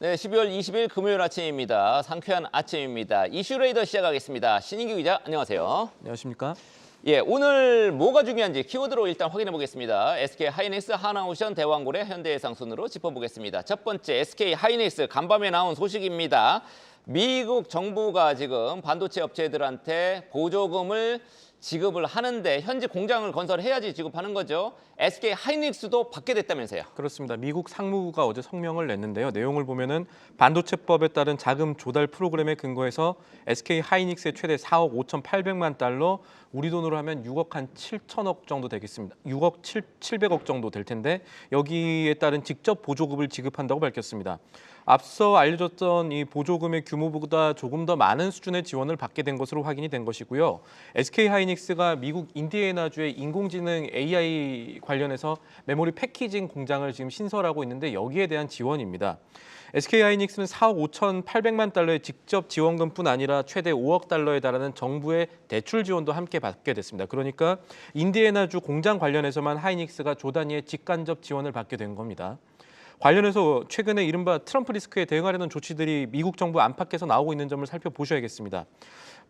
네, 12월 20일 금요일 아침입니다. 상쾌한 아침입니다. 이슈레이더 시작하겠습니다. 신인규 기자, 안녕하세요. 안녕하십니까? 예, 오늘 뭐가 중요한지 키워드로 일단 확인해 보겠습니다. SK 하이닉스, 하나오션, 대왕고래, 현대해상 순으로 짚어보겠습니다. 첫 번째, SK 하이닉스 간밤에 나온 소식입니다. 미국 정부가 지금 반도체 업체들한테 보조금을 지급을 하는데 현지 공장을 건설해야지 지급하는 거죠. SK 하이닉스도 받게 됐다면서요. 그렇습니다. 미국 상무부가 어제 성명을 냈는데요. 내용을 보면은 반도체법에 따른 자금 조달 프로그램에 근거해서 SK 하이닉스의 최대 4억 5,800만 달러, 우리 돈으로 하면 6억 한 7천억 정도 되겠습니다. 6억 700억 정도 될 텐데 여기에 따른 직접 보조금을 지급한다고 밝혔습니다. 앞서 알려졌던 이 보조금의 규모보다 조금 더 많은 수준의 지원을 받게 된 것으로 확인이 된 것이고요. SK 하이닉스가 미국 인디애나주의 인공지능 AI 관련해서 메모리 패키징 공장을 지금 신설하고 있는데 여기에 대한 지원입니다. SK 하이닉스는 4억 5,800만 달러의 직접 지원금뿐 아니라 최대 5억 달러에 달하는 정부의 대출 지원도 함께 받게 됐습니다. 그러니까 인디애나주 공장 관련해서만 하이닉스가 조 단위의 직간접 지원을 받게 된 겁니다. 관련해서 최근에 이른바 트럼프 리스크에 대응하려는 조치들이 미국 정부 안팎에서 나오고 있는 점을 살펴보셔야겠습니다.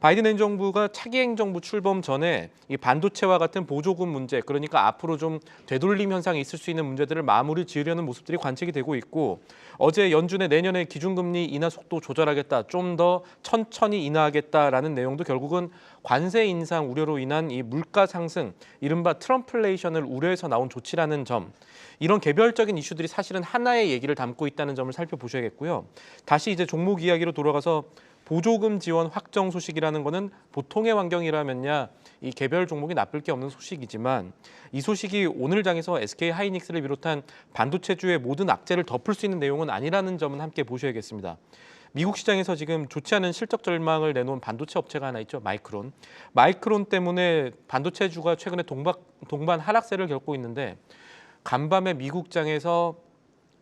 바이든 행정부가 차기 행정부 출범 전에 이 반도체와 같은 보조금 문제, 그러니까 앞으로 좀 되돌림 현상이 있을 수 있는 문제들을 마무리 지으려는 모습들이 관측이 되고 있고, 어제 연준의 내년에 기준금리 인하 속도 조절하겠다, 좀 더 천천히 인하하겠다라는 내용도 결국은 관세 인상 우려로 인한 이 물가 상승, 이른바 트럼플레이션을 우려해서 나온 조치라는 점, 이런 개별적인 이슈들이 사실은 하나의 얘기를 담고 있다는 점을 살펴보셔야겠고요. 다시 이제 종목 이야기로 돌아가서 보조금 지원 확정 소식이라는 거는 보통의 환경이라면야 이 개별 종목이 나쁠 게 없는 소식이지만 이 소식이 오늘 장에서 SK 하이닉스를 비롯한 반도체주의 모든 악재를 덮을 수 있는 내용은 아니라는 점은 함께 보셔야겠습니다. 미국 시장에서 지금 좋지 않은 실적 전망을 내놓은 반도체 업체가 하나 있죠. 마이크론. 마이크론 때문에 반도체주가 최근에 동반 하락세를 겪고 있는데 간밤에 미국장에서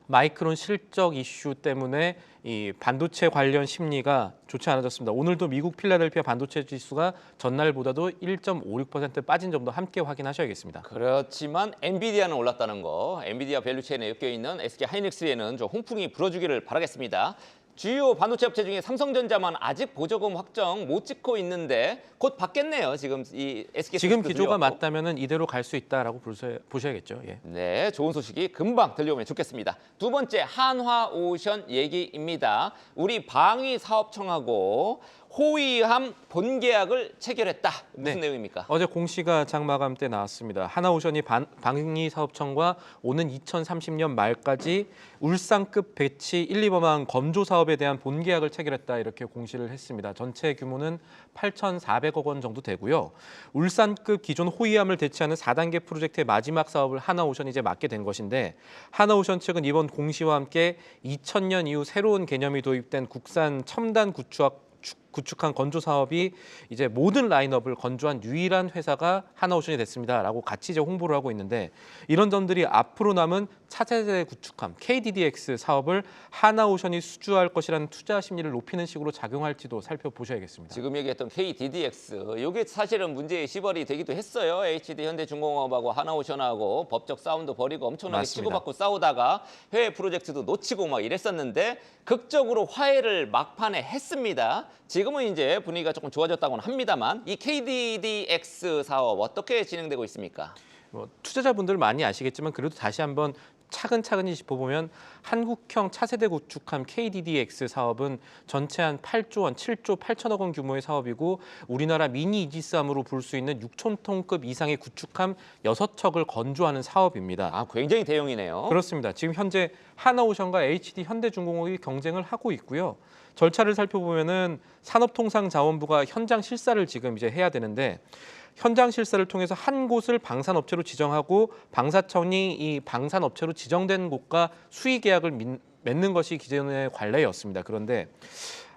마이크론 실적 이슈 때문에 이 반도체 관련 심리가 좋지 않아졌습니다. 오늘도 미국 필라델피아 반도체 지수가 전날보다도 1.56% 빠진 점도 함께 확인하셔야겠습니다. 그렇지만 엔비디아는 올랐다는 거, 엔비디아 밸류체인에 엮여있는 SK 하이닉스에는 좀 훈풍이 불어주기를 바라겠습니다. 주요 반도체 업체 중에 삼성전자만 아직 보조금 확정 못 찍고 있는데 곧 받겠네요. 지금 이 SK 지금 기조가 들려왔고. 맞다면 이대로 갈 수 있다라고 보셔야겠죠. 예. 네, 좋은 소식이 금방 들려오면 좋겠습니다. 두 번째, 한화오션 얘기입니다. 우리 방위사업청하고 호위함 본계약을 체결했다. 무슨 내용입니까? 어제 공시가 장 마감 때 나왔습니다. 하나오션이 방위사업청과 오는 2030년 말까지 울산급 배치 1, 2범항 검조 사업에 대한 본계약을 체결했다 이렇게 공시를 했습니다. 전체 규모는 8,400억 원 정도 되고요. 울산급 기존 호위함을 대체하는 4단계 프로젝트의 마지막 사업을 하나오션이 이제 맡게 된 것인데 하나오션 측은 이번 공시와 함께 2000년 이후 새로운 개념이 도입된 국산 첨단 구축한 건조 사업이 이제 모든 라인업을 건조한 유일한 회사가 하나오션이 됐습니다라고 같이 이제 홍보를 하고 있는데 이런 점들이 앞으로 남은 차세대 구축함 KDDX 사업을 하나오션이 수주할 것이라는 투자 심리를 높이는 식으로 작용할지도 살펴보셔야겠습니다. 지금 얘기했던 KDDX, 이게 사실은 문제의 시발이 되기도 했어요. HD 현대중공업하고 하나오션하고 법적 싸움도 벌이고 엄청나게 맞습니다. 치고받고 싸우다가 해외 프로젝트도 놓치고 막 이랬었는데 극적으로 화해를 막판에 했습니다. 지금은 이제 분위기가 조금 좋아졌다고는 합니다만 이 KDDX 사업 어떻게 진행되고 있습니까? 투자자분들 많이 아시겠지만 그래도 다시 한번 차근차근히 짚어보면 한국형 차세대 구축함 KDDX 사업은 전체 한 8조 원, 7조 8천억 원 규모의 사업이고 우리나라 미니 이지스함으로 볼 수 있는 6톤급 이상의 구축함 6척을 건조하는 사업입니다. 아, 굉장히 대형이네요. 그렇습니다. 지금 현재 하나오션과 HD 현대중공업이 경쟁을 하고 있고요. 절차를 살펴보면은 산업통상자원부가 현장 실사를 지금 이제 해야 되는데 현장 실사를 통해서 한 곳을 방산업체로 지정하고 방사청이 이 방산업체로 지정된 곳과 수의계약을 맺는 것이 기존의 관례였습니다. 그런데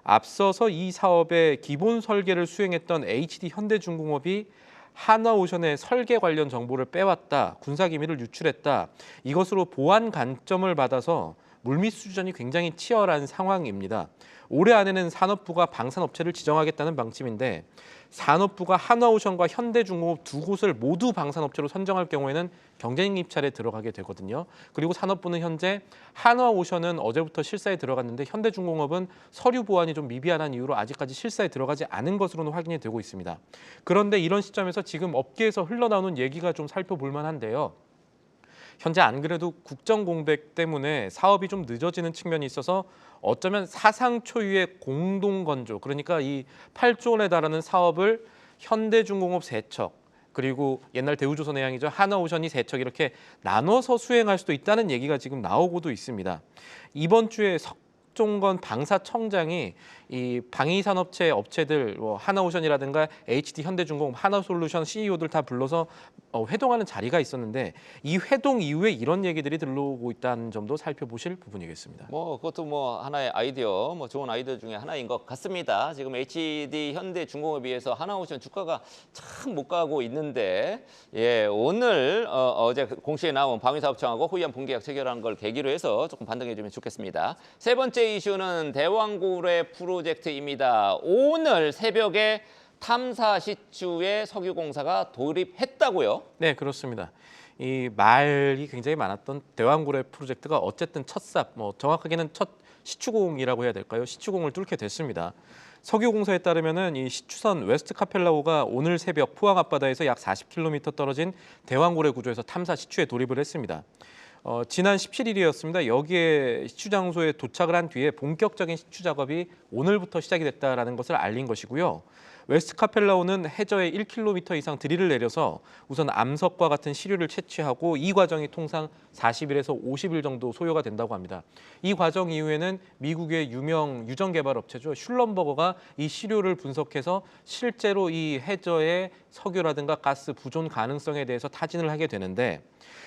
앞서서 이 사업의 기본 설계를 수행했던 HD 현대중공업이 하나오션의 설계 관련 정보를 빼왔다, 군사기밀을 유출했다, 이것으로 보안 관점을 받아서 물밑 수주전이 굉장히 치열한 상황입니다. 올해 안에는 산업부가 방산업체를 지정하겠다는 방침인데 산업부가 한화오션과 현대중공업 두 곳을 모두 방산업체로 선정할 경우에는 경쟁 입찰에 들어가게 되거든요. 그리고 산업부는 현재 한화오션은 어제부터 실사에 들어갔는데 현대중공업은 서류 보완이 좀 미비한 이유로 아직까지 실사에 들어가지 않은 것으로는 확인이 되고 있습니다. 그런데 이런 시점에서 지금 업계에서 흘러나오는 얘기가 좀 살펴볼 만한데요. 현재 안 그래도 국정 공백 때문에 사업이 좀 늦어지는 측면이 있어서 어쩌면 사상 초유의 공동 건조, 그러니까 이 8조 원에 달하는 사업을 현대중공업 세 척, 그리고 옛날 대우조선해양이죠, 한화오션이 세 척 이렇게 나눠서 수행할 수도 있다는 얘기가 지금 나오고도 있습니다. 이번 주에 석종건 방사청장이 이 방위산업체 업체들 한화오션이라든가 HD 현대중공업, 하나솔루션 CEO들 다 불러서 회동하는 자리가 있었는데 이 회동 이후에 이런 얘기들이 들러오고 있다는 점도 살펴보실 부분이겠습니다. 그것도 하나의 아이디어, 좋은 아이디어 중에 하나인 것 같습니다. 지금 HD 현대중공업에 비해서 하나오션 주가가 참 못 가고 있는데, 오늘 어제 공시에 나온 방위사업청하고 호위안 본계약 체결한 걸 계기로 해서 조금 반등해주면 좋겠습니다. 세 번째 이슈는 대왕고래 프로젝트입니다. 오늘 새벽에 탐사 시추에 석유공사가 돌입했다고요? 네, 그렇습니다. 이 말이 굉장히 많았던 대왕고래 프로젝트가 어쨌든 첫 삽, 정확하게는 첫 시추공이라고 해야 될까요? 시추공을 뚫게 됐습니다. 석유공사에 따르면은 이 시추선 웨스트 카펠라호가 오늘 새벽 포항 앞바다에서 약 40km 떨어진 대왕고래 구조에서 탐사 시추에 돌입을 했습니다. 지난 17일이었습니다. 여기에 시추 장소에 도착을 한 뒤에 본격적인 시추 작업이 오늘부터 시작이 됐다라는 것을 알린 것이고요. 웨스트 카펠라호는 해저에 1km 이상 드릴을 내려서 우선 암석과 같은 시료를 채취하고 이 과정이 통상 40일에서 50일 정도 소요가 된다고 합니다. 이 과정 이후에는 미국의 유명 유전 개발 업체죠, 슐럼버거가 이 시료를 분석해서 실제로 이 해저의 석유라든가 가스 부존 가능성에 대해서 타진을 하게 되는데,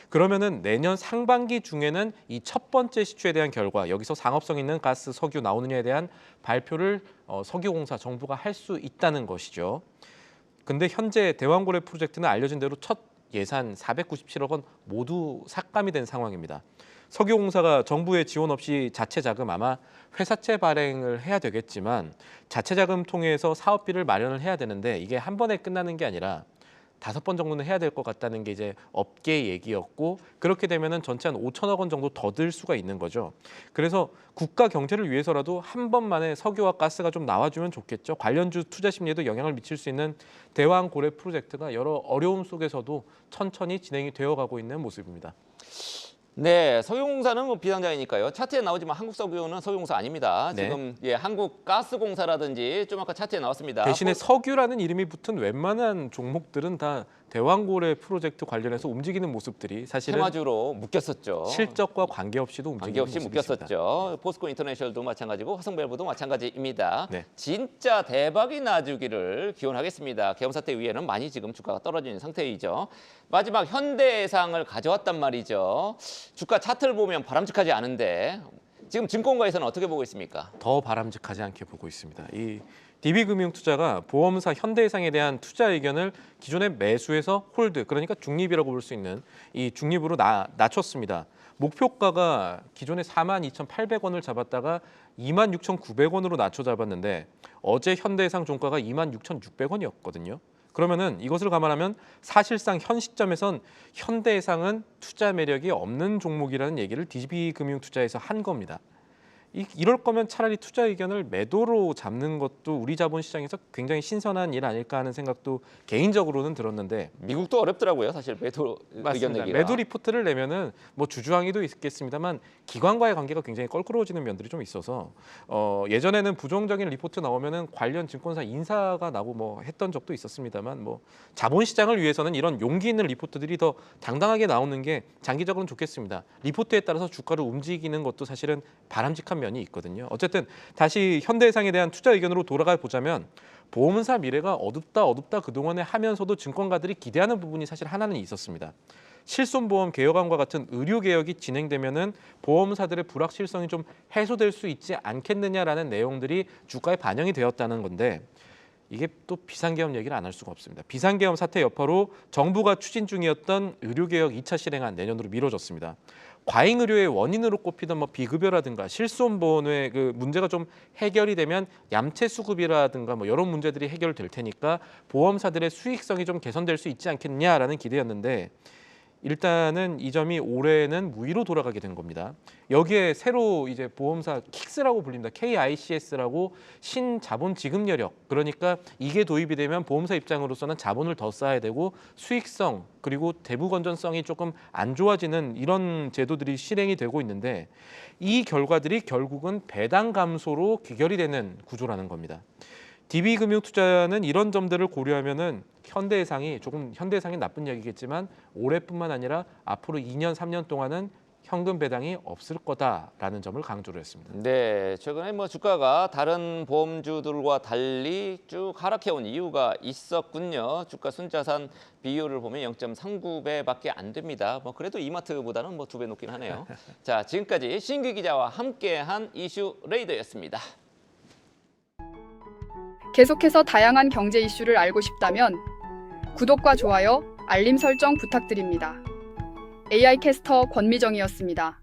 그러면은 내년 상반기 중에는 이 첫 번째 시추에 대한 결과, 여기서 상업성 있는 가스, 석유 나오느냐에 대한 발표를 석유공사 정부가 할 수 있다는 것이죠. 근데 현재 대왕고래 프로젝트는 알려진 대로 첫 예산 497억 원 모두 삭감이 된 상황입니다. 석유공사가 정부의 지원 없이 자체 자금, 아마 회사채 발행을 해야 되겠지만 자체 자금 통해서 사업비를 마련을 해야 되는데 이게 한 번에 끝나는 게 아니라 5번 정도는 해야 될 것 같다는 게 이제 업계 얘기였고, 그렇게 되면은 전체 한 5천억 원 정도 더 들 수가 있는 거죠. 그래서 국가 경제를 위해서라도 한 번만에 석유와 가스가 좀 나와주면 좋겠죠. 관련주 투자 심리에도 영향을 미칠 수 있는 대왕고래 프로젝트가 여러 어려움 속에서도 천천히 진행이 되어가고 있는 모습입니다. 네, 석유공사는 비상장이니까요. 차트에 나오지만 한국석유는 석유공사 아닙니다. 네. 지금 한국가스공사라든지 좀 아까 차트에 나왔습니다. 대신에 석유라는 이름이 붙은 웬만한 종목들은 다 대왕고래 프로젝트 관련해서 움직이는 모습들이 사실은 테마주로 묶였었죠. 실적과 관계없이도 움직이는 관계없이 모습이 묶였었죠. 있습니다. 포스코 인터내셔널도 마찬가지고 화성밸브도 마찬가지입니다. 네. 진짜 대박이 나주기를 기원하겠습니다. 계엄사태 위에는 많이 지금 주가가 떨어지는 상태이죠. 마지막 현대해상을 가져왔단 말이죠. 주가 차트를 보면 바람직하지 않은데 지금 증권가에서는 어떻게 보고 있습니까? 더 바람직하지 않게 보고 있습니다. 이 DB금융투자가 보험사 현대해상에 대한 투자 의견을 기존의 매수에서 홀드, 그러니까 중립이라고 볼 수 있는 이 중립으로 낮췄습니다. 목표가가 기존에 42,800원을 잡았다가 26,900원으로 낮춰 잡았는데 어제 현대해상 종가가 26,600원이었거든요. 그러면은 이것을 감안하면 사실상 현 시점에선 현대해상은 투자 매력이 없는 종목이라는 얘기를 DB금융투자에서 한 겁니다. 이럴 거면 차라리 투자 의견을 매도로 잡는 것도 우리 자본시장에서 굉장히 신선한 일 아닐까 하는 생각도 개인적으로는 들었는데, 미국도 어렵더라고요. 사실 매도 의견 맞습니다. 내기가. 매도 리포트를 내면은 주주항의도 있겠습니다만 기관과의 관계가 굉장히 껄끄러워지는 면들이 좀 있어서 예전에는 부정적인 리포트 나오면은 관련 증권사 인사가 나고 했던 적도 있었습니다만 자본시장을 위해서는 이런 용기 있는 리포트들이 더 당당하게 나오는 게 장기적으로는 좋겠습니다. 리포트에 따라서 주가를 움직이는 것도 사실은 바람직한 면이 있거든요. 어쨌든 다시 현대해상에 대한 투자 의견으로 돌아가 보자면 보험사 미래가 어둡다 그동안에 하면서도 증권가들이 기대하는 부분이 사실 하나는 있었습니다. 실손보험 개혁안과 같은 의료개혁이 진행되면은 보험사들의 불확실성이 좀 해소될 수 있지 않겠느냐라는 내용들이 주가에 반영이 되었다는 건데, 이게 또 비상계엄 얘기를 안 할 수가 없습니다. 비상계엄 사태 여파로 정부가 추진 중이었던 의료개혁 2차 실행안 내년으로 미뤄졌습니다. 과잉 의료의 원인으로 꼽히던 뭐 비급여라든가 실손보험의 그 문제가 좀 해결이 되면 얌체 수급이라든가 뭐 이런 문제들이 해결될 테니까 보험사들의 수익성이 좀 개선될 수 있지 않겠냐라는 기대였는데 일단은 이 점이 올해는 무위로 돌아가게 된 겁니다. 여기에 새로 이제 보험사 킥스라고 불립니다. KICS라고 신자본 지급 여력. 그러니까 이게 도입이 되면 보험사 입장으로서는 자본을 더 쌓아야 되고 수익성 그리고 대부 건전성이 조금 안 좋아지는 이런 제도들이 실행이 되고 있는데 이 결과들이 결국은 배당 감소로 귀결이 되는 구조라는 겁니다. DB금융투자는 이런 점들을 고려하면은 현대해상이 나쁜 얘기겠지만 올해뿐만 아니라 앞으로 2년, 3년 동안은 현금 배당이 없을 거다라는 점을 강조를 했습니다. 네, 최근에 뭐 주가가 다른 보험주들과 달리 쭉 하락해온 이유가 있었군요. 주가 순자산 비율을 보면 0.39배밖에 안 됩니다. 뭐 그래도 이마트보다는 뭐 2배 높긴 하네요. 자, 지금까지 신규 기자와 함께한 이슈 레이더였습니다. 계속해서 다양한 경제 이슈를 알고 싶다면 구독과 좋아요, 알림 설정 부탁드립니다. AI 캐스터 권미정이었습니다.